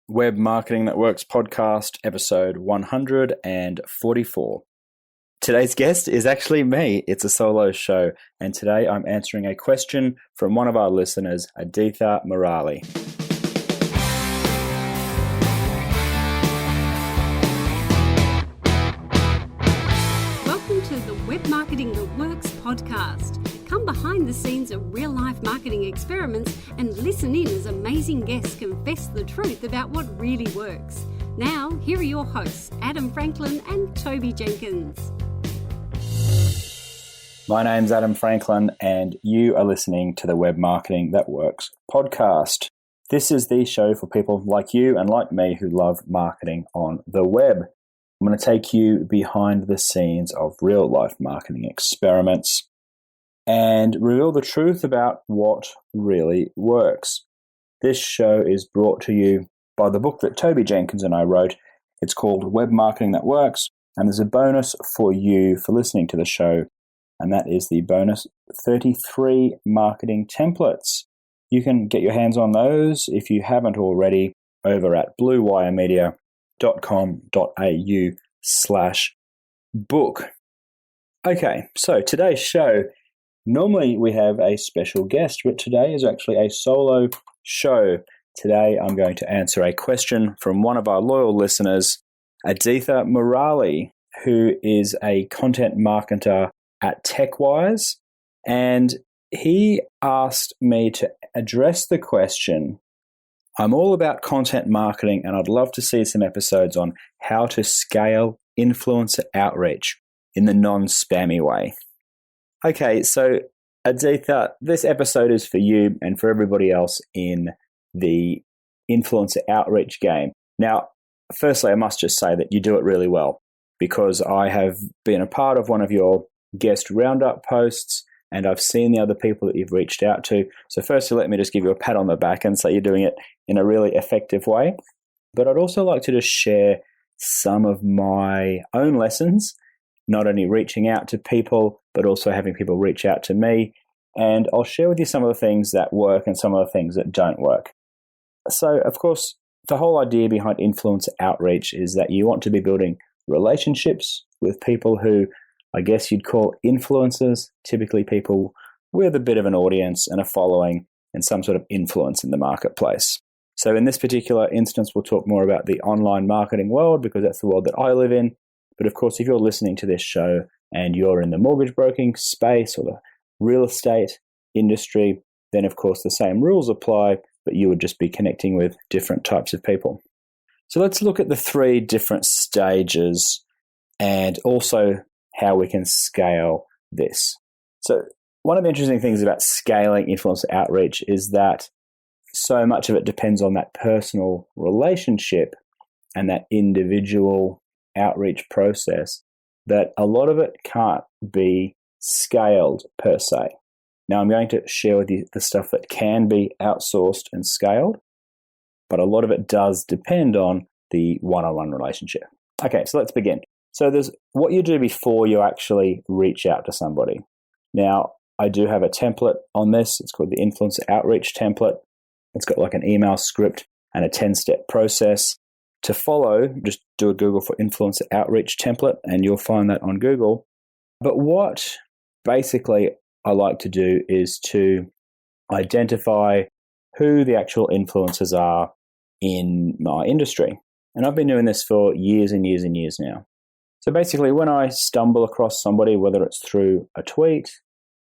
Web Marketing That Works podcast, episode 144. Today's guest is actually me. It's a solo show, and today I'm answering a question from one of our listeners, Aditha Murali. Welcome to the Web Marketing That Works podcast. Come behind the scenes of real-life marketing experiments and listen in as amazing guests confess the truth about what really works. Now, here are your hosts, Adam Franklin and Toby Jenkins. My name's Adam Franklin, and you are listening to the Web Marketing That Works podcast. This is the show for people like you and like me who love marketing on the web. I'm going to take you behind the scenes of real-life marketing experiments and reveal the truth about what really works. This show is brought to you by the book that Toby Jenkins and I wrote. It's called Web Marketing That Works, and there's a bonus for you for listening to the show, and that is the bonus 33 marketing templates. You can get your hands on those if you haven't already over at bluewiremedia.com.au/book. Okay, so today's show, normally we have a special guest, but today is actually a solo show. Today I'm going to answer a question from one of our loyal listeners, Aditha Murali, who is a content marketer at TechWise, and he asked me to address the question. I'm all about content marketing, and I'd love to see some episodes on how to scale influencer outreach in the non-spammy way. Okay, so Aditha, this episode is for you and for everybody else in the influencer outreach game. Now, firstly, I must just say that you do it really well, because I have been a part of one of your guest roundup posts and I've seen the other people that you've reached out to. So firstly, let me just give you a pat on the back and say you're doing it in a really effective way. But I'd also like to just share some of my own lessons, not only reaching out to people, but also having people reach out to me. And I'll share with you some of the things that work and some of the things that don't work. So, of course, the whole idea behind influencer outreach is that you want to be building relationships with people who I guess you'd call influencers, typically people with a bit of an audience and a following and some sort of influence in the marketplace. So in this particular instance, we'll talk more about the online marketing world because that's the world that I live in. But of course, if you're listening to this show and you're in the mortgage broking space or the real estate industry, then of course the same rules apply, but you would just be connecting with different types of people. So let's look at the three different stages and also how we can scale this. So one of the interesting things about scaling influencer outreach is that so much of it depends on that personal relationship and that individual outreach process that a lot of it can't be scaled per se. Now I'm going to share with you the stuff that can be outsourced and scaled, but a lot of it does depend on the one-on-one relationship. Okay, so let's begin. So there's what you do before you actually reach out to somebody. Now, I do have a template on this. It's called the Influencer Outreach Template. It's got like an email script and a 10-step process to follow. Just do a Google for Influencer Outreach Template and you'll find that on Google. But what basically I like to do is to identify who the actual influencers are in my industry. And I've been doing this for years and years and years now. So basically, when I stumble across somebody, whether it's through a tweet,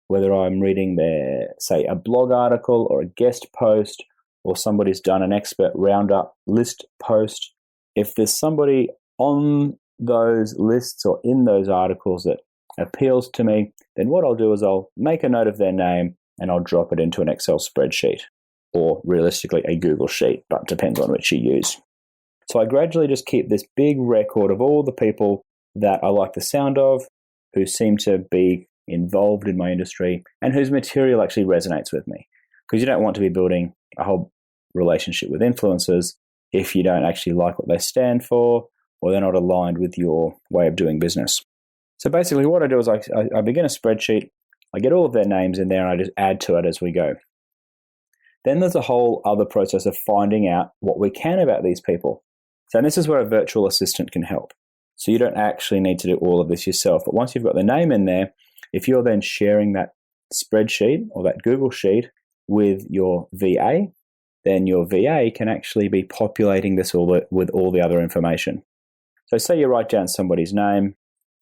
whether I'm reading their, say, a blog article or a guest post, or somebody's done an expert roundup list post, if there's somebody on those lists or in those articles that appeals to me, then what I'll do is I'll make a note of their name and I'll drop it into an Excel spreadsheet or realistically a Google Sheet, but depends on which you use. So I gradually just keep this big record of all the people that I like the sound of, who seem to be involved in my industry, and whose material actually resonates with me. Because you don't want to be building a whole relationship with influencers if you don't actually like what they stand for or they're not aligned with your way of doing business. So basically what I do is I begin a spreadsheet, I get all of their names in there and I just add to it as we go. Then there's a whole other process of finding out what we can about these people. So this is where a virtual assistant can help. So you don't actually need to do all of this yourself. But once you've got the name in there, if you're then sharing that spreadsheet or that Google sheet with your VA, then your VA can actually be populating this all with all the other information. So say you write down somebody's name.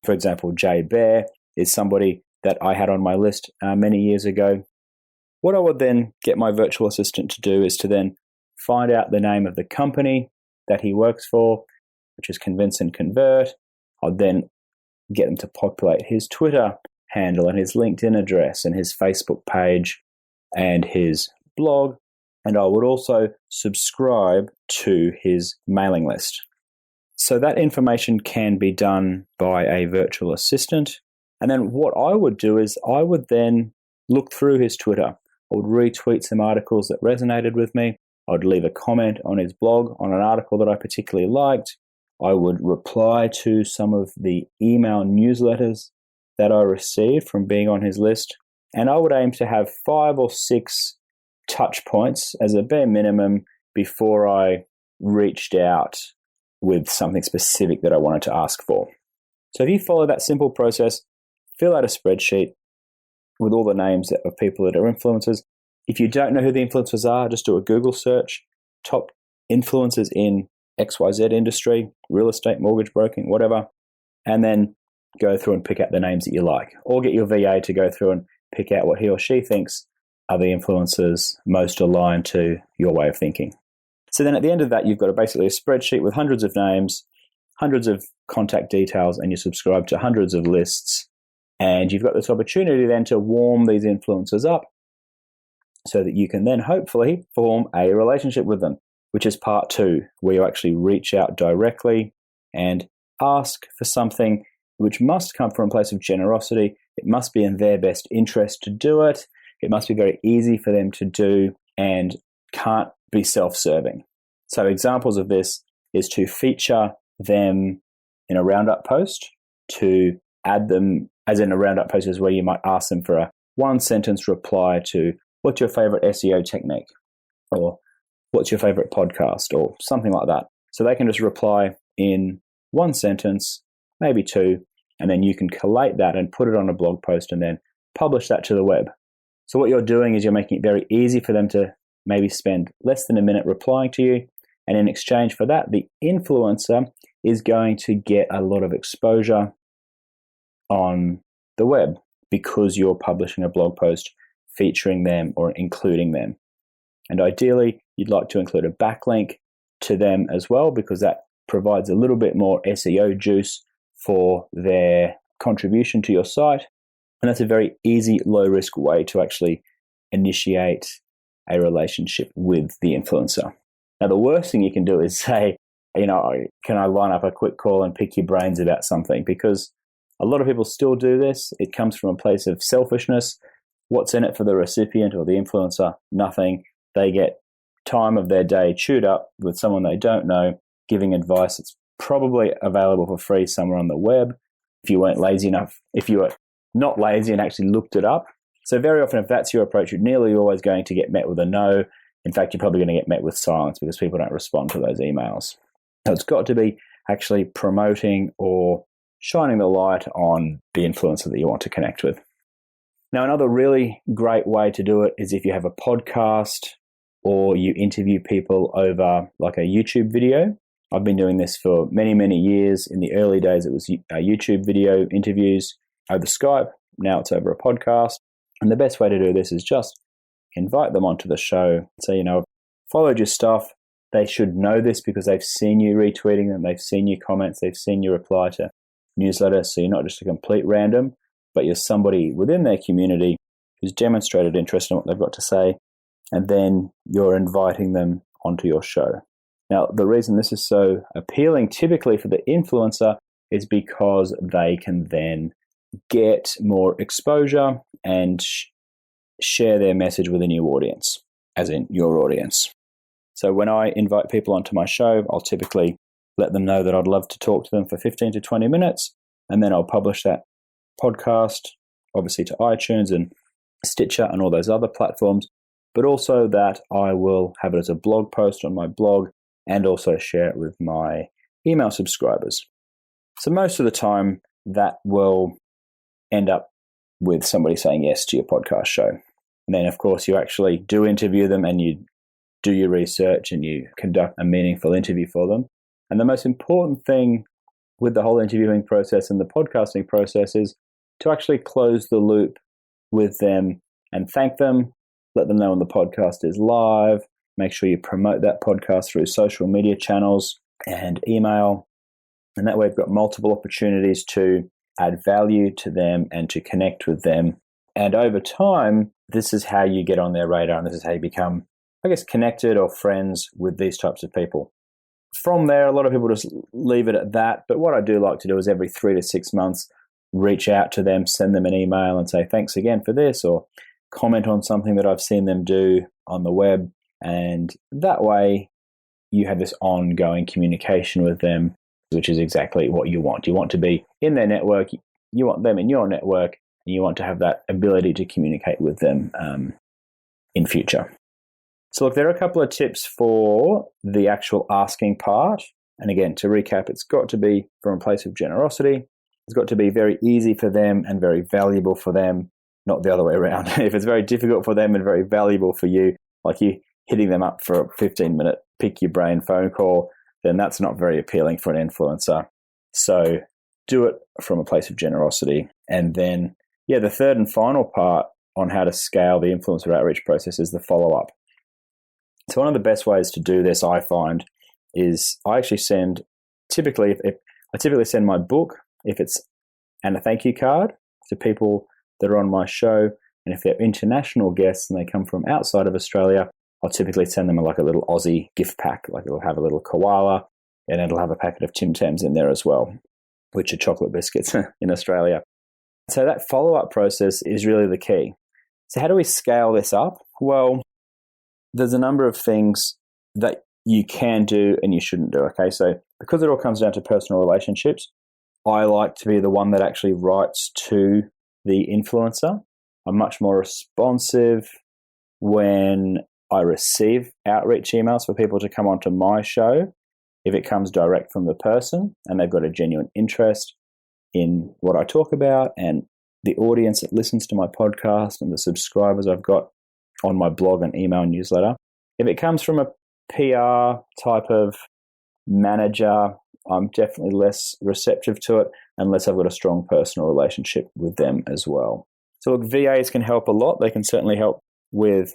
For example, Jay Bear is somebody that I had on my list many years ago. What I would then get my virtual assistant to do is to then find out the name of the company that he works for, which is Convince and Convert. I'd then get them to populate his Twitter handle and his LinkedIn address and his Facebook page and his blog. And I would also subscribe to his mailing list. So that information can be done by a virtual assistant. And then what I would do is I would then look through his Twitter. I would retweet some articles that resonated with me. I would leave a comment on his blog on an article that I particularly liked. I would reply to some of the email newsletters that I received from being on his list. And I would aim to have 5 or 6 touch points as a bare minimum before I reached out with something specific that I wanted to ask for. So if you follow that simple process, fill out a spreadsheet with all the names of people that are influencers. If you don't know who the influencers are, just do a Google search, top influencers in XYZ industry, real estate, mortgage broking, whatever, and then go through and pick out the names that you like. Or get your VA to go through and pick out what he or she thinks are the influencers most aligned to your way of thinking. So then at the end of that, you've got basically a spreadsheet with hundreds of names, hundreds of contact details, and you subscribe to hundreds of lists. And you've got this opportunity then to warm these influencers up so that you can then hopefully form a relationship with them, which is part 2, where you actually reach out directly and ask for something which must come from a place of generosity. It must be in their best interest to do it. It must be very easy for them to do and can't be self-serving. So examples of this is to feature them in a roundup post, to add them, as in a roundup post is where you might ask them for a 1-sentence reply to what's your favorite SEO technique, or what's your favorite podcast, or something like that. So they can just reply in 1 sentence, maybe 2, and then you can collate that and put it on a blog post and then publish that to the web. So what you're doing is you're making it very easy for them to maybe spend less than a minute replying to you. And in exchange for that, the influencer is going to get a lot of exposure on the web because you're publishing a blog post featuring them or including them. And ideally, you'd like to include a backlink to them as well, because that provides a little bit more SEO juice for their contribution to your site. And that's a very easy, low-risk way to actually initiate a relationship with the influencer. Now, the worst thing you can do is say, can I line up a quick call and pick your brains about something? Because a lot of people still do this. It comes from a place of selfishness. What's in it for the recipient or the influencer? Nothing. They get time of their day chewed up with someone they don't know, giving advice that's probably available for free somewhere on the web. If you weren't lazy enough, if you were not lazy and actually looked it up. So very often, if that's your approach, you're nearly always going to get met with a no. In fact, you're probably going to get met with silence because people don't respond to those emails. So it's got to be actually promoting or shining the light on the influencer that you want to connect with. Now, another really great way to do it is if you have a podcast or you interview people over like a YouTube video. I've been doing this for many, many years. In the early days, it was YouTube video interviews over Skype. Now it's over a podcast. And the best way to do this is just invite them onto the show. Say, I've followed your stuff. They should know this because they've seen you retweeting them. They've seen your comments. They've seen you reply to newsletters. So you're not just a complete random, but you're somebody within their community who's demonstrated interest in what they've got to say. And then you're inviting them onto your show. Now, the reason this is so appealing typically for the influencer is because they can then get more exposure and share their message with a new audience, as in your audience. So when I invite people onto my show, I'll typically let them know that I'd love to talk to them for 15 to 20 minutes, and then I'll publish that podcast, obviously to iTunes and Stitcher and all those other platforms. but also that I will have it as a blog post on my blog and also share it with my email subscribers. So most of the time that will end up with somebody saying yes to your podcast show. And then, of course, you actually do interview them and you do your research and you conduct a meaningful interview for them. And the most important thing with the whole interviewing process and the podcasting process is to actually close the loop with them and thank them, let them know when the podcast is live, make sure you promote that podcast through social media channels and email. And that way we've got multiple opportunities to add value to them and to connect with them. And over time, this is how you get on their radar and this is how you become, I guess, connected or friends with these types of people. From there, a lot of people just leave it at that. But what I do like to do is every 3 to 6 months, reach out to them, send them an email and say, thanks again for this, or comment on something that I've seen them do on the web. And that way you have this ongoing communication with them, which is exactly what you want. You want to be in their network, you want them in your network, and you want to have that ability to communicate with them in future. So look, there are a couple of tips for the actual asking part. And again, to recap, it's got to be from a place of generosity. It's got to be very easy for them and very valuable for them, not the other way around. If it's very difficult for them and very valuable for you, like you hitting them up for a 15-minute pick your brain phone call, then that's not very appealing for an influencer. So do it from a place of generosity. And then, the third and final part on how to scale the influencer outreach process is the follow-up. So one of the best ways to do this, I find, is I actually typically send my book, if it's, and a thank you card to people that are on my show. And if they're international guests and they come from outside of Australia, I'll typically send them like a little Aussie gift pack. Like it'll have a little koala and it'll have a packet of Tim Tams in there as well, which are chocolate biscuits in Australia. So that follow-up process is really the key. So how do we scale this up? Well, there's a number of things that you can do and you shouldn't do. Okay, so because it all comes down to personal relationships, I like to be the one that actually writes to the influencer. I'm much more responsive when I receive outreach emails for people to come onto my show. If it comes direct from the person and they've got a genuine interest in what I talk about and the audience that listens to my podcast and the subscribers I've got on my blog and email newsletter. If it comes from a PR type of manager, I'm definitely less receptive to it unless I've got a strong personal relationship with them as well. So look, VAs can help a lot. They can certainly help with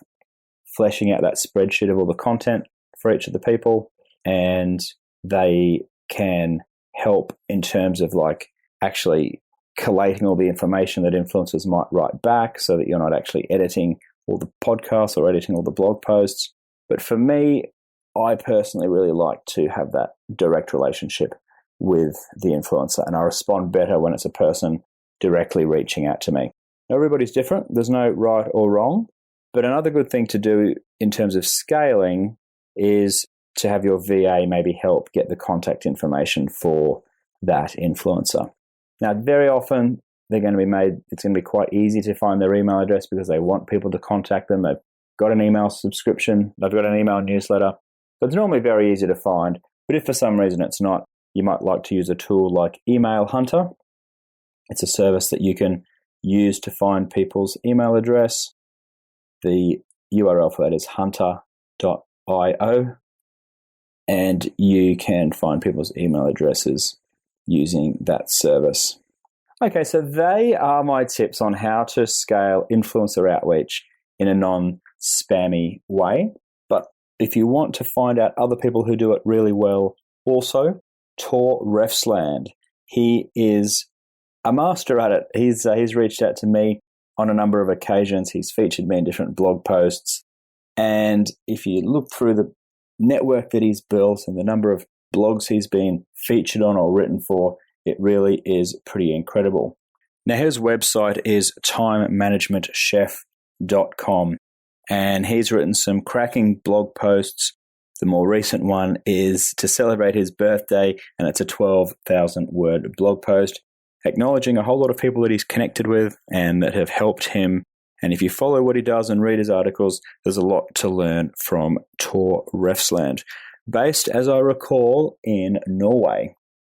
fleshing out that spreadsheet of all the content for each of the people, and they can help in terms of like actually collating all the information that influencers might write back so that you're not actually editing all the podcasts or editing all the blog posts. But for me, I personally really like to have that direct relationship with the influencer, and I respond better when it's a person directly reaching out to me. Everybody's different. There's no right or wrong. But another good thing to do in terms of scaling is to have your VA maybe help get the contact information for that influencer. Now, very often it's going to be quite easy to find their email address because they want people to contact them. They've got an email subscription. They've got an email newsletter. So it's normally very easy to find. But if for some reason it's not, you might like to use a tool like Email Hunter. It's a service that you can use to find people's email address. The URL for that is hunter.io, and you can find people's email addresses using that service. Okay, so they are my tips on how to scale influencer outreach in a non-spammy way. But if you want to find out other people who do it really well also, Tor Refsland. He is a master at it. He's reached out to me on a number of occasions. He's featured me in different blog posts. And if you look through the network that he's built and the number of blogs he's been featured on or written for, it really is pretty incredible. Now, his website is timemanagementchef.com, and he's written some cracking blog posts. The more recent one is to celebrate his birthday, and it's a 12,000-word blog post acknowledging a whole lot of people that he's connected with and that have helped him And if you follow what he does and read his articles, there's a lot to learn from Tor Refsland, based, as I recall, in Norway.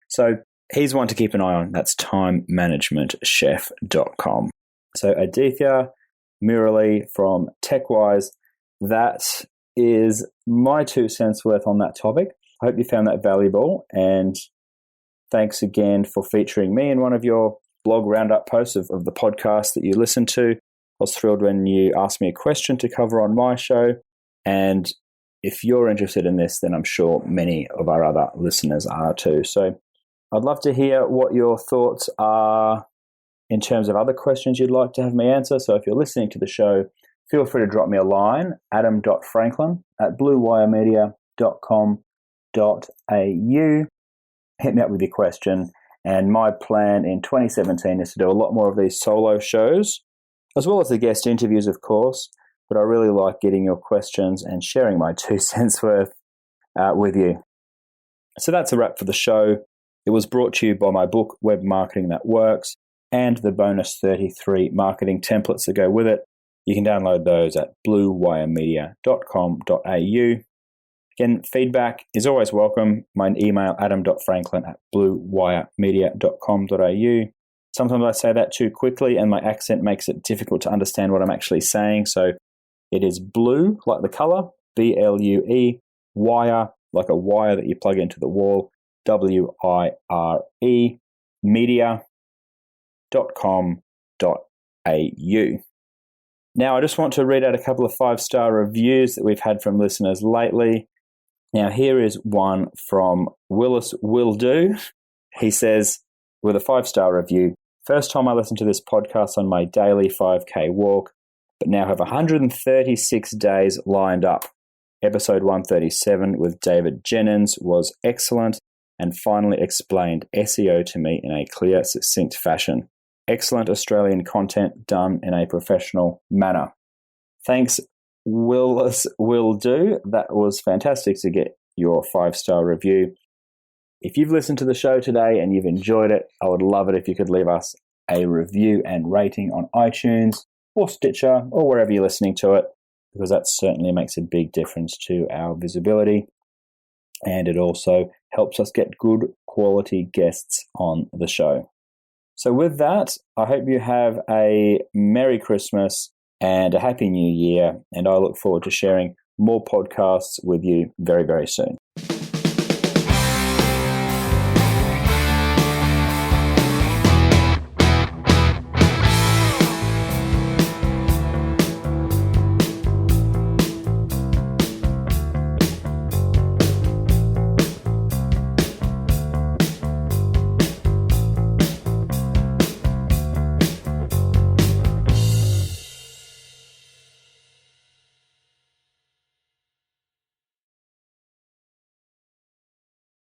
So he's one to keep an eye on. That's timemanagementchef.com. So Aditya Murali from TechWise, that is my 2 cents worth on that topic. I hope you found that valuable, and thanks again for featuring me in one of your blog roundup posts of the podcast that you listen to. I was thrilled when you asked me a question to cover on my show, and if you're interested in this, then I'm sure many of our other listeners are too. So I'd love to hear what your thoughts are in terms of other questions you'd like to have me answer. So if you're listening to the show, feel free to drop me a line, adam.franklin@bluewiremedia.com.au. Hit me up with your question. And my plan in 2017 is to do a lot more of these solo shows, as well as the guest interviews, of course. But I really like getting your questions and sharing my 2 cents worth with you. So that's a wrap for the show. It was brought to you by my book, Web Marketing That Works, and the bonus 33 marketing templates that go with it. You can download those at bluewiremedia.com.au. Again, feedback is always welcome. My email, adam.franklin@bluewiremedia.com.au. Sometimes I say that too quickly and my accent makes it difficult to understand what I'm actually saying. So it is blue, like the color, BLUE, wire, like a wire that you plug into the wall, WIRE, media.com.au. Now, I just want to read out a couple of 5-star reviews that we've had from listeners lately. Now, here is one from Willis Will Do. He says, with a 5-star review, first time I listened to this podcast on my daily 5K walk, but now have 136 days lined up. Episode 137 with David Jennings was excellent and finally explained SEO to me in a clear, succinct fashion. Excellent Australian content done in a professional manner. Thanks, Willis Will Do. That was fantastic to get your 5-star review. If you've listened to the show today and you've enjoyed it, I would love it if you could leave us a review and rating on iTunes or Stitcher or wherever you're listening to it, because that certainly makes a big difference to our visibility. And it also helps us get good quality guests on the show. So with that, I hope you have a Merry Christmas and a Happy New Year, and I look forward to sharing more podcasts with you very, very soon.